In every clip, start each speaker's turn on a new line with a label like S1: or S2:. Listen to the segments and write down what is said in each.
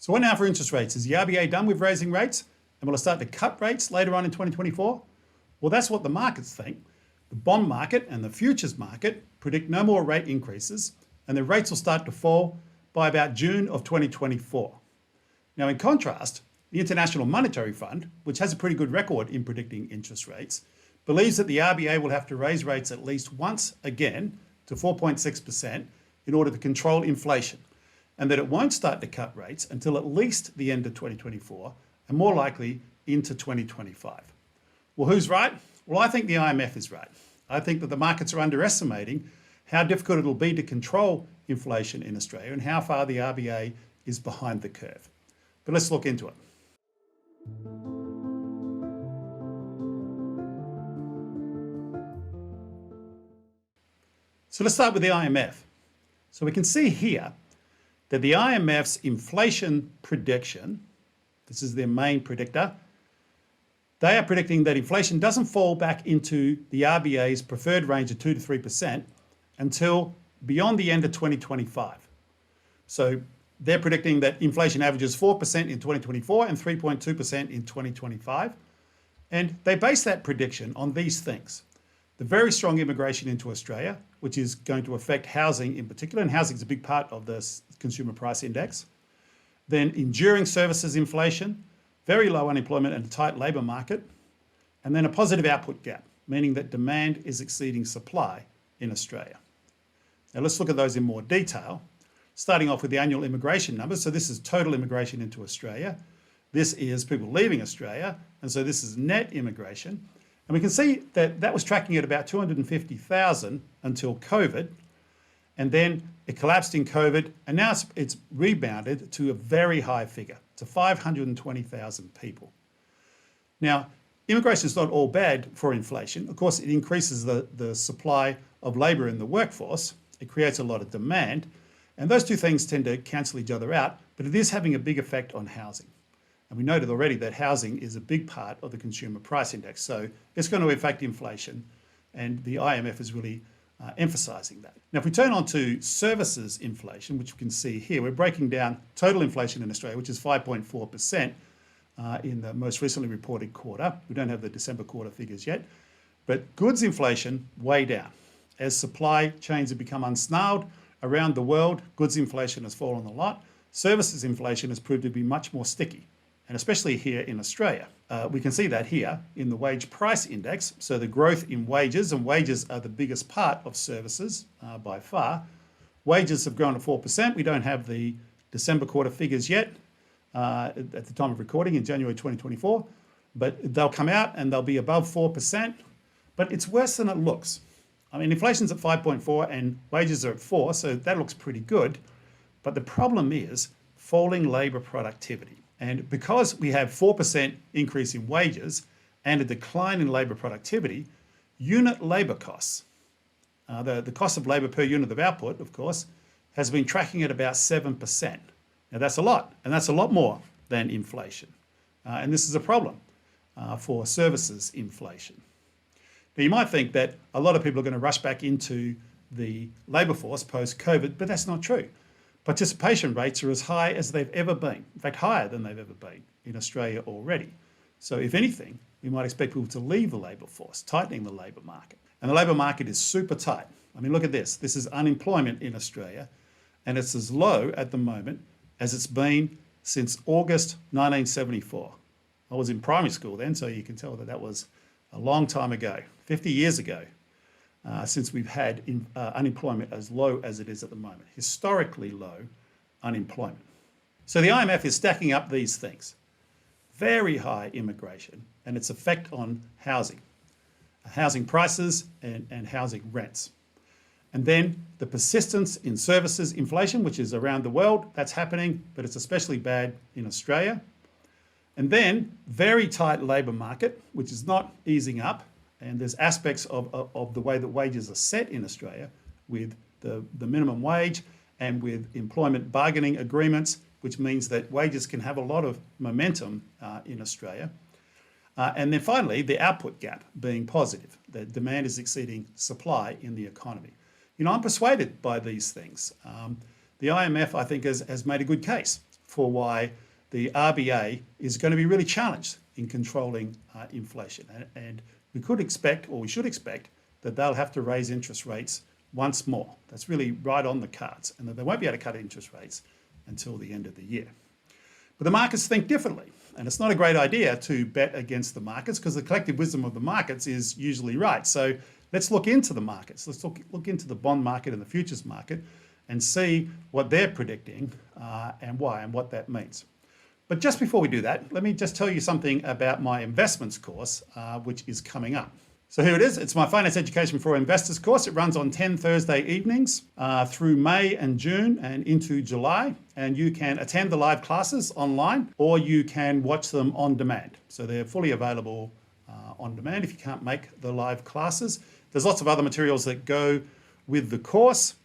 S1: So what now for interest rates? Is the RBA done with raising rates? And will it start to cut rates later on in 2024? Well, that's what the markets think. The bond market and the futures market predict no more rate increases, and the rates will start to fall by about June of 2024. Now, in contrast, the International Monetary Fund, which has a pretty good record in predicting interest rates, believes that the RBA will have to raise rates at least once again to 4.6% in order to control inflation, and that it won't start to cut rates until at least the end of 2024 and more likely into 2025. Well, who's right? Well, I think the IMF is right. I think that the markets are underestimating how difficult it'll be to control inflation in Australia and how far the RBA is behind the curve. But let's look into it. So let's start with the IMF. So we can see here that the IMF's inflation prediction, this is their main predictor, they are predicting that inflation doesn't fall back into the RBA's preferred range of 2 to 3% until beyond the end of 2025. So they're predicting that inflation averages 4% in 2024 and 3.2% in 2025. And they base that prediction on these things. The very strong immigration into Australia, which is going to affect housing in particular, and housing is a big part of the consumer price index. Then enduring services inflation, very low unemployment and a tight labour market, and then a positive output gap, meaning that demand is exceeding supply in Australia. Now let's look at those in more detail, starting off with the annual immigration numbers. So this is total immigration into Australia. This is people leaving Australia, and so this is net immigration. And we can see that that was tracking at about 250,000 until COVID, and then it collapsed in COVID, and now it's rebounded to a very high figure, to 520,000 people. Now, immigration is not all bad for inflation. Of course, it increases the supply of labour in the workforce. It creates a lot of demand, and those two things tend to cancel each other out, but it is having a big effect on housing. And we noted already that housing is a big part of the consumer price index, so it's going to affect inflation, and the IMF is really emphasising that. Now, if we turn on to services inflation, which we can see here, we're breaking down total inflation in Australia, which is 5.4% in the most recently reported quarter. We don't have the December quarter figures yet, but goods inflation way down. As supply chains have become unsnarled around the world, goods inflation has fallen a lot. Services inflation has proved to be much more sticky, and especially here in Australia. We can see that here in the wage price index. So the growth in wages, and wages are the biggest part of services by far. Wages have grown at 4%. We don't have the December quarter figures yet at the time of recording in January 2024, but they'll come out and they'll be above 4%, but it's worse than it looks. I mean, inflation's at 5.4 and wages are at 4, so that looks pretty good. But the problem is falling labour productivity. And because we have 4% increase in wages and a decline in labour productivity, unit labour costs, the cost of labour per unit of output, of course, has been tracking at about 7%. Now that's a lot, and that's a lot more than inflation. And this is a problem for services inflation. Now you might think that a lot of people are going to rush back into the labour force post-COVID, but that's not true. Participation rates are as high as they've ever been, in fact, higher than they've ever been in Australia already. So if anything, we might expect people to leave the labour force, tightening the labour market. And the labour market is super tight. I mean, look at this. This is unemployment in Australia, and it's as low at the moment as it's been since August 1974. I was in primary school then, so you can tell that that was a long time ago, 50 years ago. Since we've had unemployment as low as it is at the moment, historically low unemployment. So the IMF is stacking up these things. Very high immigration and its effect on housing prices and housing rents. And then the persistence in services inflation, which is around the world, that's happening, but it's especially bad in Australia. And then very tight labour market, which is not easing up. And there's aspects of the way that wages are set in Australia with the minimum wage and with employment bargaining agreements, which means that wages can have a lot of momentum in Australia. And then finally, the output gap being positive. The demand is exceeding supply in the economy. You know, I'm persuaded by these things. The IMF, I think, has made a good case for why the RBA is going to be really challenged in controlling inflation. And we could expect, or we should expect, that they'll have to raise interest rates once more. That's really right on the cards, and that they won't be able to cut interest rates until the end of the year. But the markets think differently, and it's not a great idea to bet against the markets because the collective wisdom of the markets is usually right. So let's look into the markets. Let's look into the bond market and the futures market and see what they're predicting and why and what that means. But just before we do that, let me just tell you something about my investments course, which is coming up. So here it is. It's my Finance Education for Investors course. It runs on 10 Thursday evenings through May and June and into July. And you can attend the live classes online or you can watch them on demand. So they're fully available on demand if you can't make the live classes. There's lots of other materials that go with the course,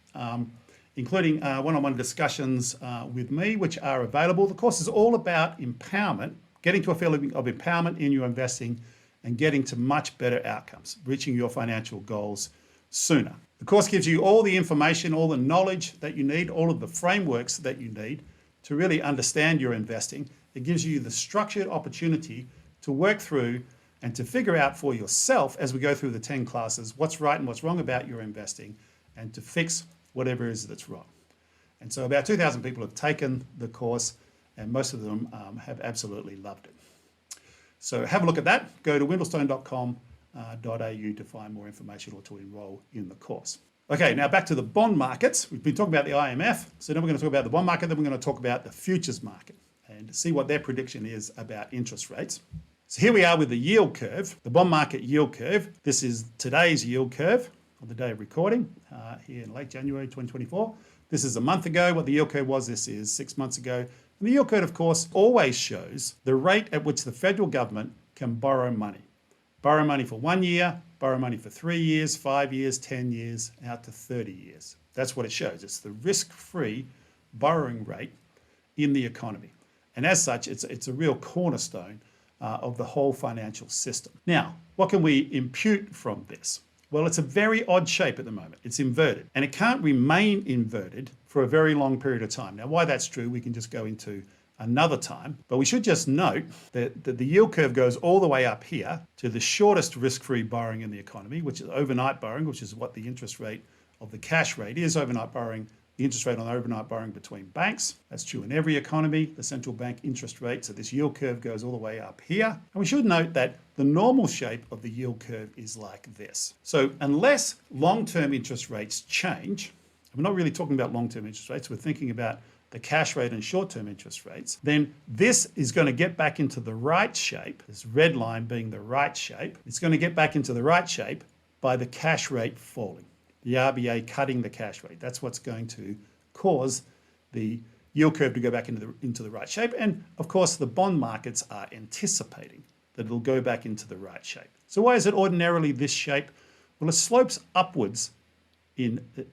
S1: including one-on-one discussions with me, which are available. The course is all about empowerment, getting to a feeling of empowerment in your investing and getting to much better outcomes, reaching your financial goals sooner. The course gives you all the information, all the knowledge that you need, all of the frameworks that you need to really understand your investing. It gives you the structured opportunity to work through and to figure out for yourself as we go through the 10 classes what's right and what's wrong about your investing and to fix whatever it is that's wrong. And so about 2,000 people have taken the course and most of them have absolutely loved it. So have a look at that. Go to windlestone.com.au to find more information or to enroll in the course. Okay, now back to the bond markets. We've been talking about the IMF, so then we're going to talk about the bond market, then we're going to talk about the futures market and see what their prediction is about interest rates. So here we are with the yield curve, the bond market yield curve. This is today's yield curve on the day of recording here in late January 2024. This is a month ago. What the yield curve was, this is 6 months ago. And the yield curve, of course, always shows the rate at which the federal government can borrow money. Borrow money for 1 year, borrow money for 3 years, 5 years, 10 years, out to 30 years. That's what it shows. It's the risk-free borrowing rate in the economy. And as such, it's a real cornerstone of the whole financial system. Now, what can we impute from this? Well, it's a very odd shape at the moment. It's inverted, and it can't remain inverted for a very long period of time. Now, why that's true, we can just go into another time, but we should just note that the yield curve goes all the way up here to the shortest risk-free borrowing in the economy, which is overnight borrowing, which is what the interest rate of the cash rate is. Overnight borrowing, the interest rate on overnight borrowing between banks. That's true in every economy, the central bank interest rate. So this yield curve goes all the way up here. And we should note that the normal shape of the yield curve is like this. So unless long-term interest rates change, we're not really talking about long-term interest rates, we're thinking about the cash rate and short-term interest rates, then this is going to get back into the right shape, this red line being the right shape. It's going to get back into the right shape by the cash rate falling, the RBA cutting the cash rate. That's what's going to cause the yield curve to go back into the right shape. And of course, the bond markets are anticipating that it'll go back into the right shape. So why is it ordinarily this shape? Well, it slopes upwards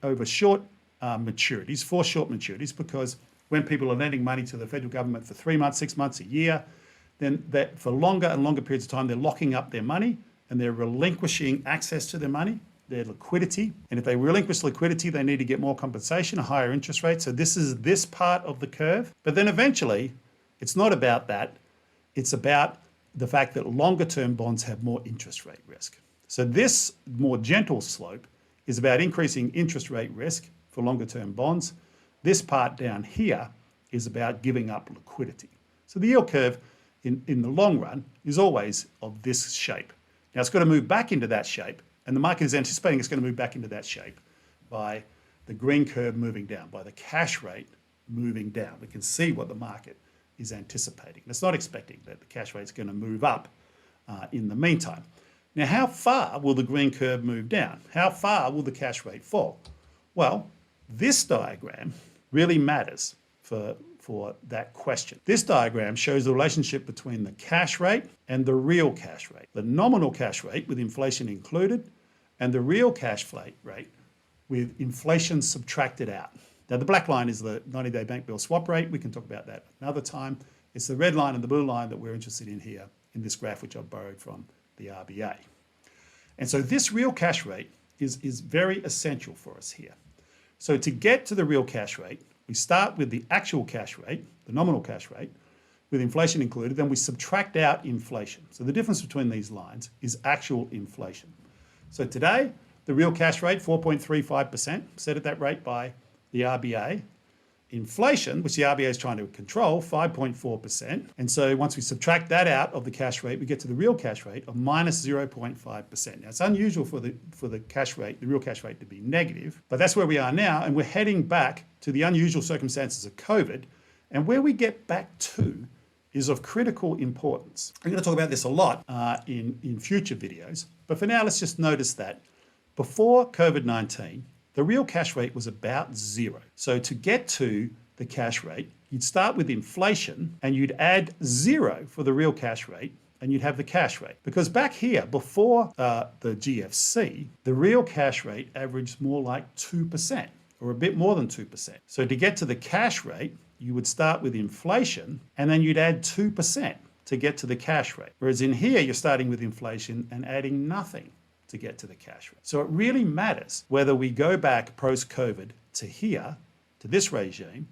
S1: over short maturities, for short maturities, because when people are lending money to the federal government for 3 months, 6 months, a year, then that for longer and longer periods of time, they're locking up their money and they're relinquishing access to their money, their liquidity. And if they relinquish liquidity, they need to get more compensation, a higher interest rate. So this is this part of the curve. But then eventually, it's not about that. It's about the fact that longer term bonds have more interest rate risk. So this more gentle slope is about increasing interest rate risk for longer term bonds. This part down here is about giving up liquidity. So the yield curve in the long run is always of this shape. Now it's got to move back into that shape, and the market is anticipating it's going to move back into that shape by the green curve moving down, by the cash rate moving down. We can see what the market is anticipating. It's not expecting that the cash rate is going to move up in the meantime. Now, how far will the green curve move down? How far will the cash rate fall? Well, this diagram really matters for that question. This diagram shows the relationship between the cash rate and the real cash rate. The nominal cash rate with inflation included and the real cash rate with inflation subtracted out. Now the black line is the 90-day bank bill swap rate. We can talk about that another time. It's the red line and the blue line that we're interested in here in this graph, which I've borrowed from the RBA. And so this real cash rate is very essential for us here. So to get to the real cash rate, We start with the actual cash rate, the nominal cash rate, with inflation included, then we subtract out inflation. So the difference between these lines is actual inflation. So today, the real cash rate, 4.35%, set at that rate by the RBA. Inflation, which the RBA is trying to control, 5.4%. And so once we subtract that out of the cash rate, we get to the real cash rate of minus 0.5%. Now, it's unusual for the cash rate, the real cash rate, to be negative, but that's where we are now, and we're heading back to the unusual circumstances of COVID. And where we get back to is of critical importance. I'm going to talk about this a lot in future videos, but for now, let's just notice that before COVID-19, the real cash rate was about zero. So to get to the cash rate, you'd start with inflation and you'd add zero for the real cash rate, and you'd have the cash rate. Because back here, before the GFC, the real cash rate averaged more like 2%, or a bit more than 2%. So to get to the cash rate, you would start with inflation and then you'd add 2% to get to the cash rate. Whereas in here, you're starting with inflation and adding nothing to get to the cash rate. So it really matters whether we go back post-COVID to here, to this regime,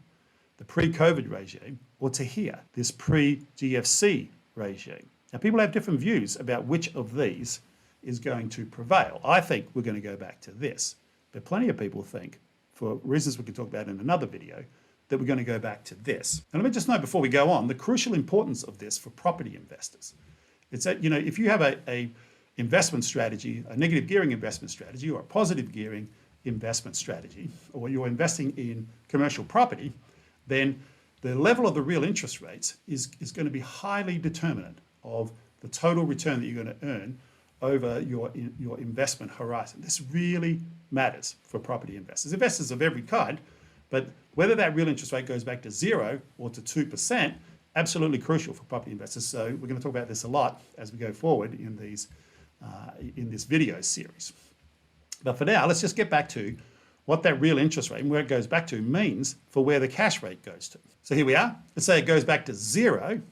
S1: the pre-COVID regime, or to here, this pre-GFC regime. Now, people have different views about which of these is going to prevail. I think we're going to go back to this, but plenty of people think, for reasons we can talk about in another video, that we're going to go back to this. And let me just note before we go on, the crucial importance of this for property investors. It's that, if you have a investment strategy, a negative gearing investment strategy, or a positive gearing investment strategy, or you're investing in commercial property, then the level of the real interest rates is going to be highly determinant of the total return that you're going to earn over your investment horizon. This really matters for property investors of every kind, but whether that real interest rate goes back to 0 or to 2%, absolutely crucial for property investors. So we're going to talk about this a lot as we go forward in this video series. But for now, let's just get back to what that real interest rate and where it goes back to means for where the cash rate goes to. So here we are. Let's say it goes back to 0.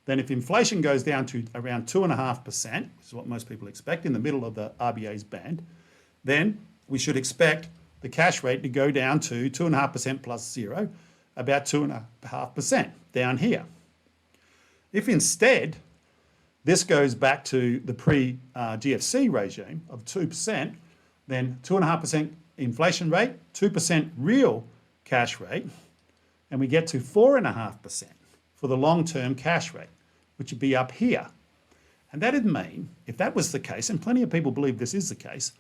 S1: Then if inflation goes down to around 2.5%, which is what most people expect in the middle of the RBA's band, then we should expect the cash rate to go down to 2.5% plus 0, about 2.5% down here. If instead this goes back to the pre-GFC regime of 2%, then 2.5% inflation rate, 2% real cash rate, and we get to 4.5% for the long-term cash rate, which would be up here. And that'd mean, if that was the case, and plenty of people believe this is the case,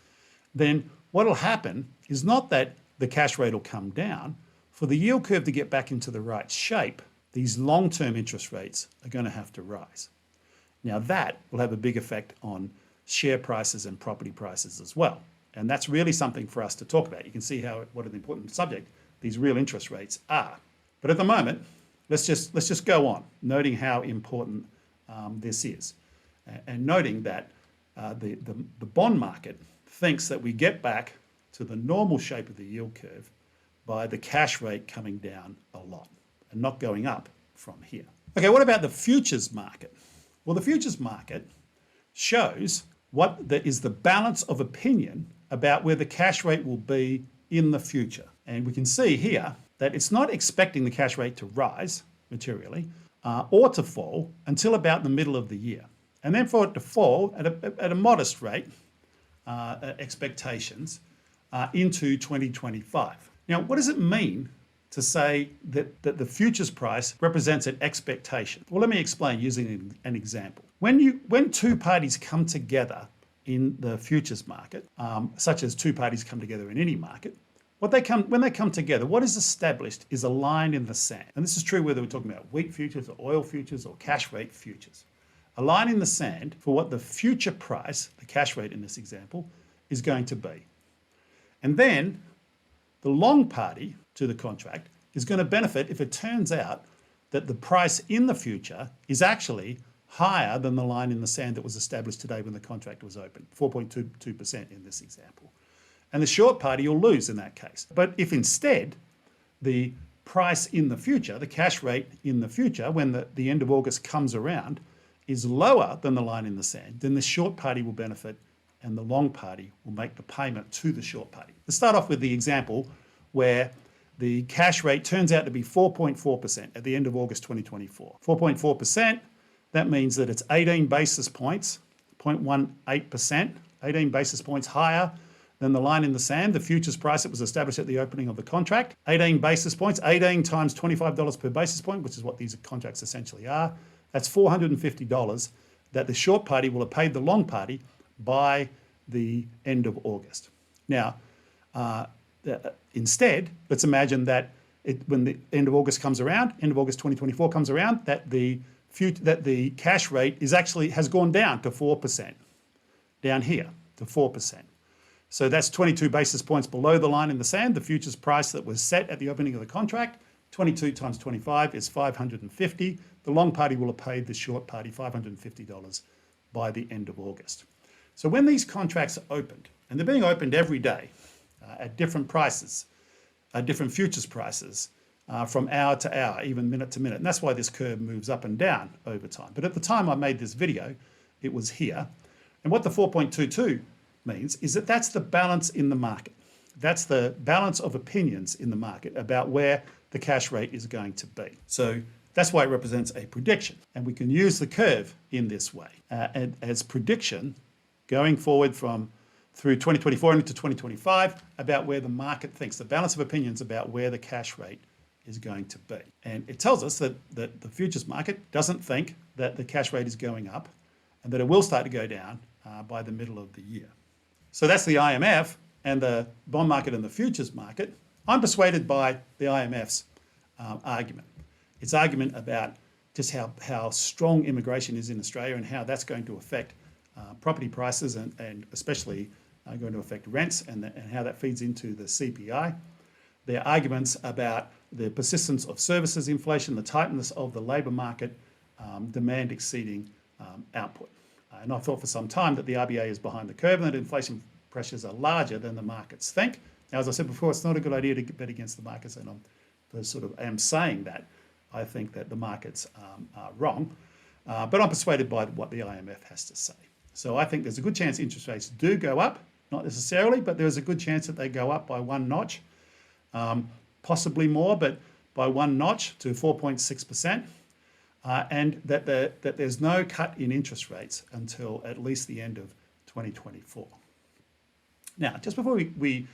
S1: then what will happen is not that the cash rate will come down. For the yield curve to get back into the right shape, these long-term interest rates are going to have to rise. Now that will have a big effect on share prices and property prices as well. And that's really something for us to talk about. You can see what an important subject these real interest rates are. But at the moment, let's just go on, noting how important this is, and noting that the bond market thinks that we get back to the normal shape of the yield curve by the cash rate coming down a lot and not going up from here. Okay, what about the futures market? Well, the futures market shows what is the balance of opinion about where the cash rate will be in the future. And we can see here that it's not expecting the cash rate to rise materially or to fall until about the middle of the year. And then for it to fall at a modest rate, expectations into 2025. Now, what does it mean to say that the futures price represents an expectation? Well, let me explain using an example. When two parties come together in the futures market, such as two parties come together in any market, when they come together, what is established is a line in the sand. And this is true whether we're talking about wheat futures or oil futures or cash rate futures. A line in the sand for what the future price, the cash rate in this example, is going to be. And then the long party to the contract is going to benefit if it turns out that the price in the future is actually higher than the line in the sand that was established today when the contract was open, 4.22% in this example. And the short party will lose in that case. But if instead the price in the future, the cash rate in the future, when the end of August comes around, is lower than the line in the sand, then the short party will benefit and the long party will make the payment to the short party. Let's start off with the example where the cash rate turns out to be 4.4% at the end of August 2024. 4.4%, that means that it's 18 basis points, 0.18%, 18 basis points higher than the line in the sand, the futures price that was established at the opening of the contract. 18 basis points, 18 times $25 per basis point, which is what these contracts essentially are. That's $450 that the short party will have paid the long party by the end of August. Now, instead, let's imagine that when the end of August comes around, end of August 2024 comes around, that the cash rate has gone down to 4%, down here to 4%. So that's 22 basis points below the line in the sand, the futures price that was set at the opening of the contract. 22 times 25 is 550. The long party will have paid the short party $550 by the end of August. So when these contracts are opened, and they're being opened every day at different prices, different futures prices, from hour to hour, even minute to minute. And that's why this curve moves up and down over time. But at the time I made this video, it was here. And what the 4.22 means is that that's the balance in the market. That's the balance of opinions in the market about where the cash rate is going to be. So that's why it represents a prediction. And we can use the curve in this way and as prediction going forward through 2024 into 2025 about where the market thinks, the balance of opinions about where the cash rate is going to be. And it tells us that the futures market doesn't think that the cash rate is going up and that it will start to go down by the middle of the year. So that's the IMF and the bond market and the futures market. I'm persuaded by the IMF's argument. Its argument about just how strong immigration is in Australia and how that's going to affect property prices and especially going to affect rents and how that feeds into the CPI. Their arguments about the persistence of services inflation, the tightness of the labour market, demand exceeding output. And I thought for some time that the RBA is behind the curve and that inflation pressures are larger than the markets think. Now, as I said before, it's not a good idea to bet against the markets, and I am saying that. I think that the markets are wrong, but I'm persuaded by what the IMF has to say. So I think there's a good chance interest rates do go up, not necessarily, but there's a good chance that they go up by one notch, possibly more, but by one notch to 4.6%, and that there's no cut in interest rates until at least the end of 2024. Now, just before we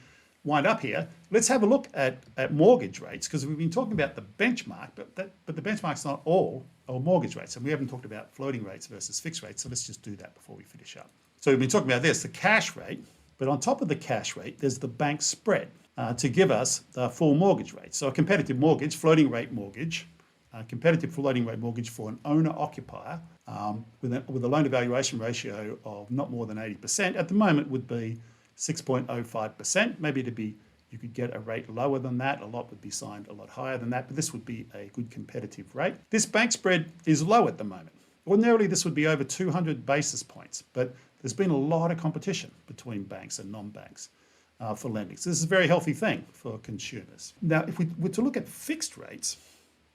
S1: wind up here, let's have a look at mortgage rates, because we've been talking about the benchmark, but the benchmark's not all mortgage rates, and we haven't talked about floating rates versus fixed rates, so let's just do that before we finish up. So we've been talking about this, the cash rate, but on top of the cash rate, there's the bank spread to give us the full mortgage rate. So a competitive mortgage, floating rate mortgage, competitive floating rate mortgage for an owner-occupier with a loan-to-valuation ratio of not more than 80% at the moment would be 6.05%. Maybe you could get a rate lower than that. A lot would be signed a lot higher than that, but this would be a good competitive rate. This bank spread is low at the moment. Ordinarily, this would be over 200 basis points, but there's been a lot of competition between banks and non-banks for lending. So this is a very healthy thing for consumers. Now, if we were to look at fixed rates,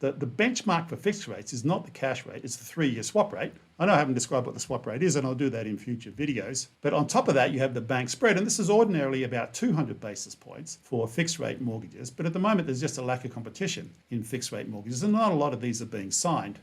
S1: the benchmark for fixed rates is not the cash rate, it's the 3-year swap rate. I know I haven't described what the swap rate is, and I'll do that in future videos. But on top of that, you have the bank spread, and this is ordinarily about 200 basis points for fixed rate mortgages. But at the moment, there's just a lack of competition in fixed rate mortgages, and not a lot of these are being signed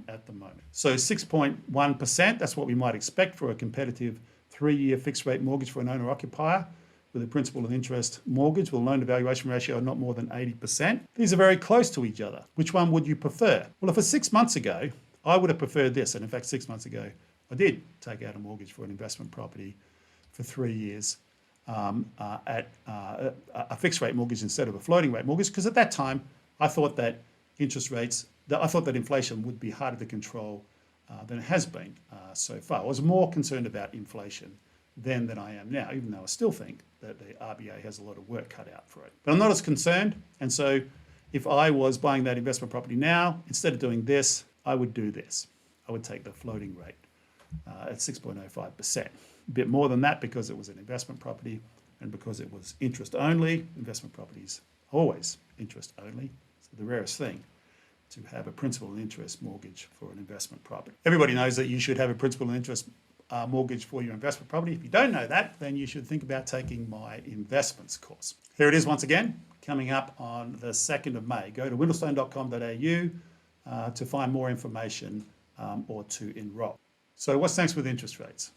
S1: at the moment. So 6.1%, that's what we might expect for a competitive 3-year fixed rate mortgage for an owner-occupier with a principal and interest mortgage with a loan-to-valuation ratio of not more than 80%. These are very close to each other. Which one would you prefer? Well, if it was 6 months ago, I would have preferred this. And in fact, 6 months ago, I did take out a mortgage for an investment property for 3 years at a fixed rate mortgage instead of a floating rate mortgage, because at that time, I thought that inflation would be harder to control than it has been so far. I was more concerned about inflation then than I am now, even though I still think that the RBA has a lot of work cut out for it. But I'm not as concerned, and so if I was buying that investment property now, instead of doing this, I would do this. I would take the floating rate at 6.05%. A bit more than that because it was an investment property and because it was interest only. Investment properties always interest only. It's the rarest thing to have a principal and interest mortgage for an investment property. Everybody knows that you should have a principal and interest mortgage for your investment property. If you don't know that, then you should think about taking my investments course. Here it is once again, coming up on the 2nd of May. Go to windlestone.com.au to find more information or to enroll. So what's next with interest rates?